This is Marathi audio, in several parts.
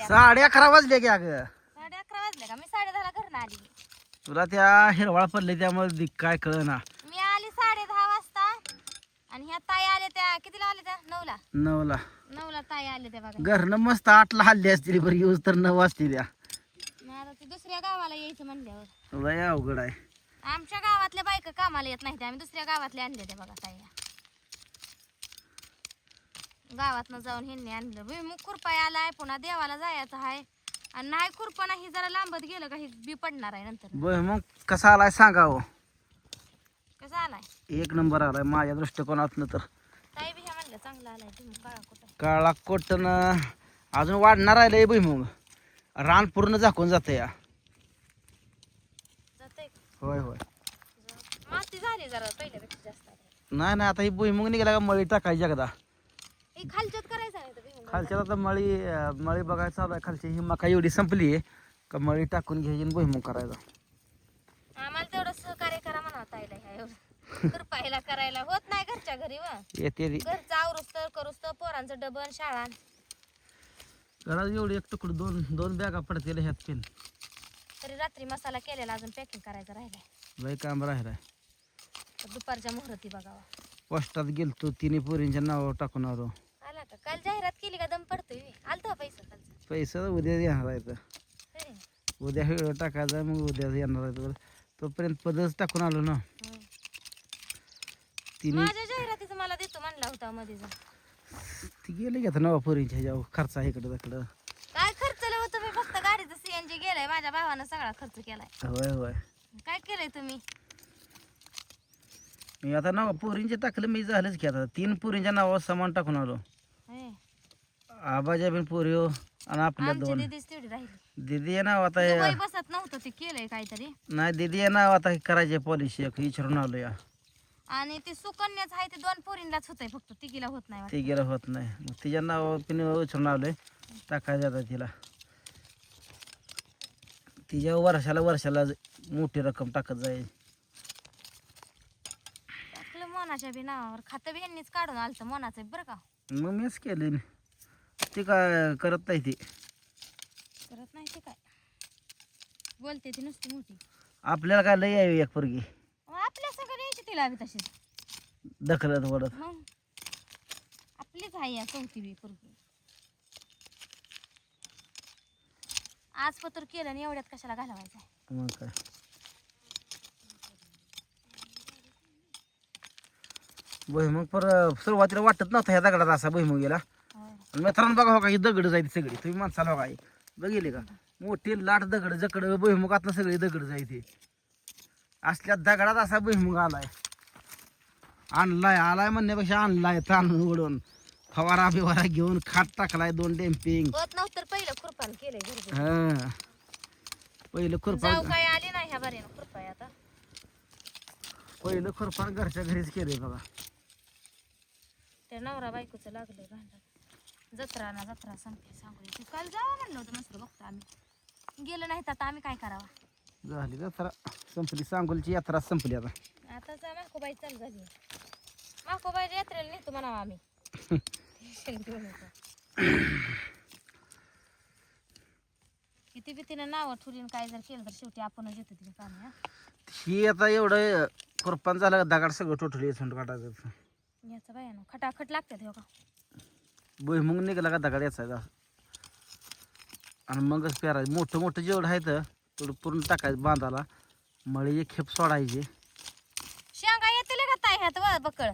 आता. 11:30 वाजले की अगं 11:30 वाजले का? मी 10:30 ला घरनं आली. तुला त्या हिरवाळ पडले त्यामुळे काय कळना. मी आली 10:30 वाजता आणि ह्या ताई आल्या त्या कितीला आल्या त्या 9ला. 9ला 9ला ताई आल्या त्या बघा. घरनं मस्त 8ला हल्ली असतील बरं यूज तर 9 वाजतील त्या. मग आता ते दुसऱ्या गावाला यायचं म्हणल्यावर लय अवघड आहे. आमच्या गावातल्या बायका कामाला येत नाही, आम्ही दुसऱ्या गावातल्या आणल्या त्या बघा ताईला. गावातनं जाऊन ह्यांनी आणलं. मग खुरपाय आलाय, पुन्हा देवाला जायचं आहे आणि नाही खुरपा नाही जरा लांबत गेलं का हे बी पडणार आहे नंतर. मग कसा आलाय सांगावं. कसं आलाय? 1 नंबर आलाय माझ्या दृष्टिकोनातनं तर. ताई बी ह्या म्हणलं चांगला आलाय तुम्ही काळा कुठं. काळा कोटन अजून वाढणार आहे लय भुईमुग. रान पूर्ण झाकून जातं या. जातंय होय होय. माती झाली जरा पहिल्यापेक्षा जास्त आहे. नाही नाही आता ही भुईमुग निघाला का मळी टाकायची एकदा. हे खालच्यात करायचं नाही तर भुईमुग. खालच्याला आता मळी बघायला चालू आहे. खालची ही मका एवढी संपली आहे का मळी टाकून घ्यायची आणि भुईमुग करायचा. आम्हाला तेवढं सहकार्य करा म्हणा ताईला ह्या एवढं खुरपायला करायला होत नाही घरच्या घरी. व येते घरचं आवरुस्तर करूस्तर पोरांचं डबल शाळा. घरात एवढी एक तुकडं दोन बॅगा पडतील ह्यात पेन. तरी रात्री मसाला केलेला अजून पॅकिंग करायचं राहिलाय. लय काम राहिलाय. तर दुपारच्या मुहूर्ती बघावा. पोस्टात गेलतो तिन्ही पोरींच्या नावावर टाकून आलो. आला का? काल जाहिरात केली का दम पडतोय? आलता पैसा कालचा? पैसा उद्या येणार आहे तर. होय. उद्या व्हिडिओ टाकायचा मग उद्या येणार आहे तर. तोपर्यंत पदच टाकून आलो ना. तिने माझ्या जाहिरातीचं मला देतो म्हणला होता मध्ये जा. ती गेले की आता नवा पोरींच्या ह्याच्यावर खर्च आहे इकडं तिकडं. काय खर्च होतं? मी फक्त गाडीचं सीएनजी गेलाय, माझ्या भावानं सगळा खर्च केलाय. होय होय. काय केलंय तुम्ही? मी आता नवा पोरींचे टाकलं मी झालंच की आता 3 पोरींच्या नावावर सामान टाकून आलो. होय. आबाच्या पण पोरी हो आणि आपल्या आमची 2. दीदीच तेवढी राहिली. दीदी या नाव आता वय बसत नव्हतं ते केलंय काहीतरी. नाही दीदी या नाव आता करायचे पॉलिसी विचारून आलो या. आणि ते सुकन्याच आहे ते 2 पोरींलाच होतंय फक्त, तिघीला होत नाही वाटतं. ते गेलं होत नाही मग तिच्या नावावर पण विचारून आलोय टाकायचं आता तिला. तिच्या वर्षाला मोठी रक्कम टाकत जाईल. टाकलं मोनाच्या बी नावावर. खातं बी ह्यांनीच काढून आलतं मोनाचं बरं का. मग मीच केली ती काय करत नाही ती. करत नाही ते काय बोलते ती नुसती मोठी. आपल्याला काय लय आहे एक पोरगी मग आपल्या सगळं यायची तिला बी तशीच. दखलत वडत. मग आपलीच आहे या चौथी बी पोरगी. आज पत्र केलं आणि एवढ्यात कशाला घालवायचं आहे? मग काय भुईमुग सुरुवातीला वाटत नव्हता ह्या दगडात असा भुईमुग गेला. होय. मित्रांनो बघा हो का ही दगड जायची सगळी. तुम्ही माणसाला बघा बघितले का मोठी लाट दगड जकड भुईमुगातनं सगळी दगड जायची. असल्या दगडात असा भुईमुग आलाय आलाय म्हणण्यापेक्षा आणलाय तांदूळ ओढून फवारा बिवारा घेऊन खाट टाकलाय 2 डेम्पिंग. होत नव्हतं तर पहिलं खुरपान केलंय घरगुती. हा पहिलं खुरपा जाऊ काय आली नाही ह्या बऱ्यानं खुरपाय आता. पहिलं खुरपान घरच्या घरीच केलंय बघा. त्या नवरा बायकोचं लागलंय भांडण. जत्रा संपली सांगू. काल जावं म्हणलं होतं मस्त बघतो आम्ही. गेलं नाहीत आता आम्ही काय करावं. झाली जत्रा संपली. सांगोलची यात्रा संपली आता. आता माकोबाई चालू झाली. माकोबाईच्या यात्रेला नेतो म्हणावं आम्ही. किती भीतीनं नावं ठुलीन काय जर केलं तर शेवटी आपणच येतो तिथे पाणी. ही आता एवढं खुरपान झालं का दगड सगळं टोटली येऊन काढायचं. याचं बायानं खटाखट लागतात हो का. भुईमुग निघाला का दगड याचा आणि मगच पेरायचं. मोठं जेवढं आहे तर तेवढं पूर्ण टाकायचं बांधाला. मळी खेप सोडायची. शेंगा येतील का ताई ह्यात व बकळ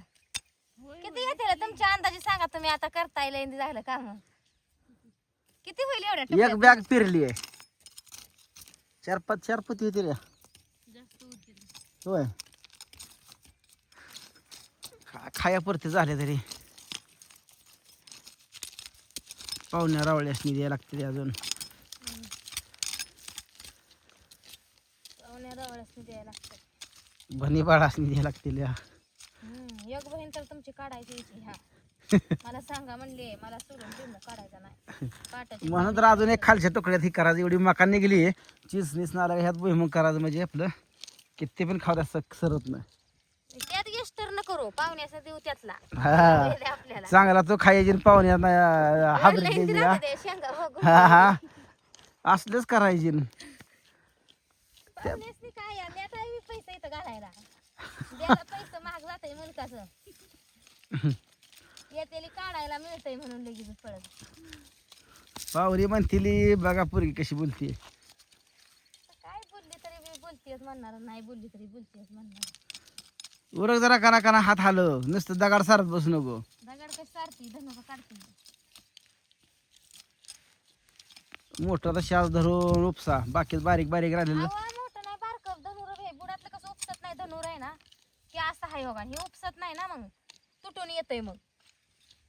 किती येतील तुमच्या अंदाजे सांगा तुम्ही. आता करता येईल झालं काम. किती होईल एवढ्या? एक बॅग पेरली आहे. 4 पती होती रे. होय खायापुरते झाले तरी पाहुण्या रावळ्यासनी द्यायला लागते अजून. पाहुण्या रावळ्यासनी द्यायला लागतं. भणी बाळासनी द्यायला लागतील. एक बहीण तर तुमची काढायची यायची. ह्या मला सांगा म्हणले मला सोडून भुईमुग काढायचा नाही. काटाची म्हणून तर अजून एक खालच्या तुकड्यात ही करायचं. एवढी मका निघली चिसनीस नाला ह्यात भुईमुग करायचं म्हणजे आपलं किती पण खावल्या सरत नाही. त्यात एस्टर न करू पाहुण्याचा देऊ त्यातला हा वेळ आहे आपल्याला चांगला तो खायची पाहुण्यांना हाबरीत लई द्यायची राहू का दे, शेंगा बघू. हा हा असलंच करायची पाहुण्यासनी काय या, मी आता बी पैसे इथं घालायला द्यायला पैसे महाग जाते मुलकाचं येतेली काढायला मिळतंय म्हणून लगेच पळत. पाहुरी म्हणतील बघा पोरगी कशी बोलते. काय बोलली तरी मी बोलतेच म्हणणार, नाही बोलली तरी बोलतेच म्हणणार. उरक जरा काना काना हात हालव, नुसतं दगाड सारत बसू नको. दगड कशी सारती धनुका काढते. मोठं तर शास धरून उपसा, बाकी बारीक बारीक राहिलेलं अहो, मोठं नाही बारकं धनुर आहे. बुडातलं कसं उपसत नाही धनुर आहे ना की असं आहे बघा. हे उपसत नाही ना मग तुटून येतंय, मग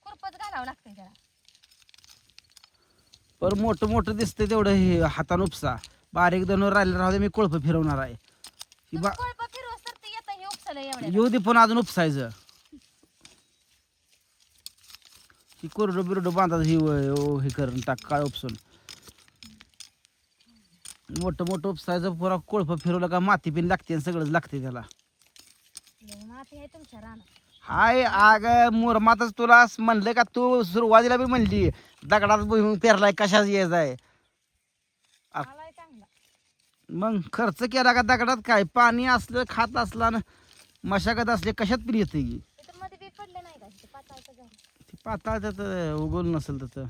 खुरपच घालावं लागतंय त्याला. पर मोठं मोठं दिसतंय तेवढं हे हातानं उपसा, बारीक धरून राहिलं राहू दे, मी कोळप फिरवणार आहे. ही बा कोळपा फिरवस तर ते येतं हे उपसलं एवढ्या. येऊ दे पण अजून उपसायचं. ही कोरडं बिरडं बांधायचं हे करून टाक काळ उपसून. मोठं मोठं उपसायचं, पुरा कोळप फिरवलं का माती पिन लागते आणि सगळंच लागते त्याला. लय माती आहे तुमच्या रानात. हाय आग मुरमातच तुला म्हणलं का, तू सुरुवातीला बी म्हणली दगडात भुईमुग पेरलाय कशाच यायचाय. आलाय चांगला. मग खर्च केला का दगडात काय, पाणी असलं खात असला ना मशागत असले कशात पण येते की. तिथं मध्ये बी पडलं नाही का ते पाताळचं झालं ती पाताळ त्यात उगवलं नसेल त्याचं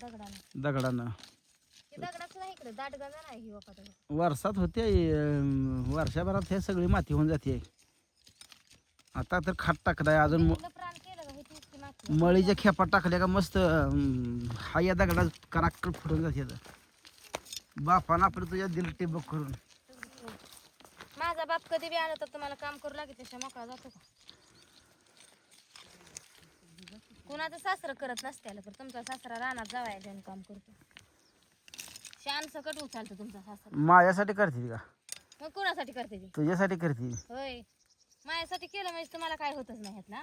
दगडानं. दगडानं. ते दगडाचं नाही इकडे दाटगाणं नाही ही वापा दगड. वर्षात होते वर्षभरात हे सगळी माती होऊन जाते. आता तर खाट टाकलाय अजून कुठलं प्राण केलं का हे तीच माती. मळीच्या खेपा टाकल्या का मस्त हा या दगडात कनाक फुटून जाते. बापानं आपलं तुझ्या दिलं टिबक करून. माझा बाप कधी बी आला तर तुम्हाला काम करू लागेल तशा मोकळा जातो का. कुणाचं सासरं करत नसत्याला पण तुमचा सासरा रानात जावाय देऊन काम करतो. शान सकट उचलतो तुमचा सासरा. माझ्यासाठी करते का, मग कुणासाठी करते ती. तुझ्यासाठी करते. होय माझ्यासाठी केलं म्हणजे तुम्हाला काय होतच नाही ना.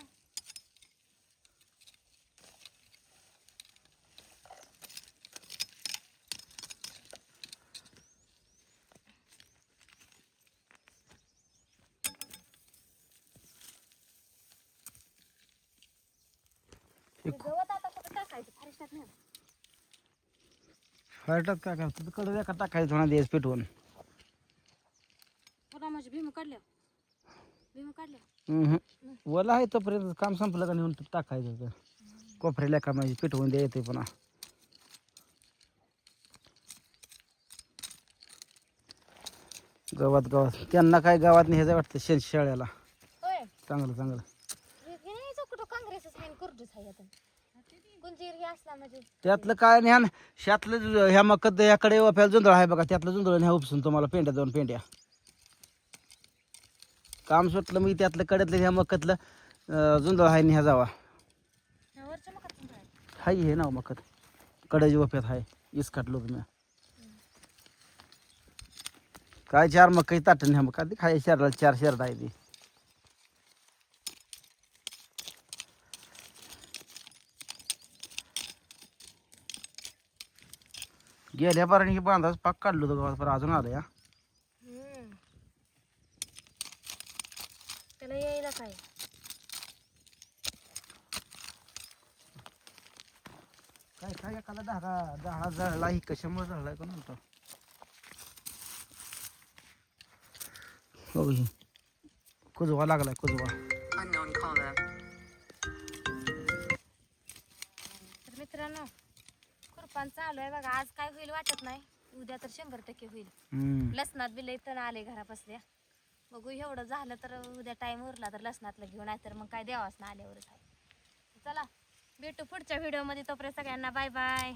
गवत आता कुठं टाकायचं फारशात नाही. फारटात काय करतो कडे एका टाकायचं म्हणा देस पेटवून. पुन्हा माझी भीम काढल्या वला आहे तोपर्यंत काम संपलं का नेऊन टाकायचं होतं. कोपऱ्याला का माझी पेटवून द्या येते पुन्हा. गावात त्यांना काय गावात न्यायचं वाटतं शेळ्याला. होय चांगलं चांगलं हे नाही कुठं काँग्रेसच मेन करतोच आहे आता. गुंजीर हे असला म्हणजे त्यातलं काय न्यान शातलं ह्या मकत ह्याकडे वाफ्याला जुंदळ आहे बघा, त्यातलं जुंदळ न्या उपसून तुम्हाला पेंड्या 2 पेंड्या. काम सुटलं मी त्यातलं कड्यातलं ह्या मकतलं जुंदळ आहे न्या जावा. वरच्या मकात पण आहे. हाय हे नाव मकत कड्याची वाफ्यात आहे इस काटलो तुम्ही. काय 4 मकई ताटण ह्या मका ती खाय शहराला 4 शर्ट आहे ती. गेल्या बाराने बांधाच पाक काढलो होतो गावात, पण अजून आलं या. त्याला यायला काय काय काय एकाला दहा जळला ही कशामुळे जळलाय का नव्हतं. हो ही कुजवा लागलाय कुजवा. तर मित्रांनो खुरपान चालू आहे बघा. आज काय होईल वाटत नाही, उद्या तर 100% होईल. लसणात बी लई तण आले घरापासल्या. बघू एवढं झालं तर उद्या टाइम उरला तर लसणातलं घेऊन, नाही तर मग काय द्यावाच ना आल्यावरच आहे. चला भेटू पुढच्या व्हिडिओ मध्ये, तोपर्यंत सगळ्यांना बाय बाय.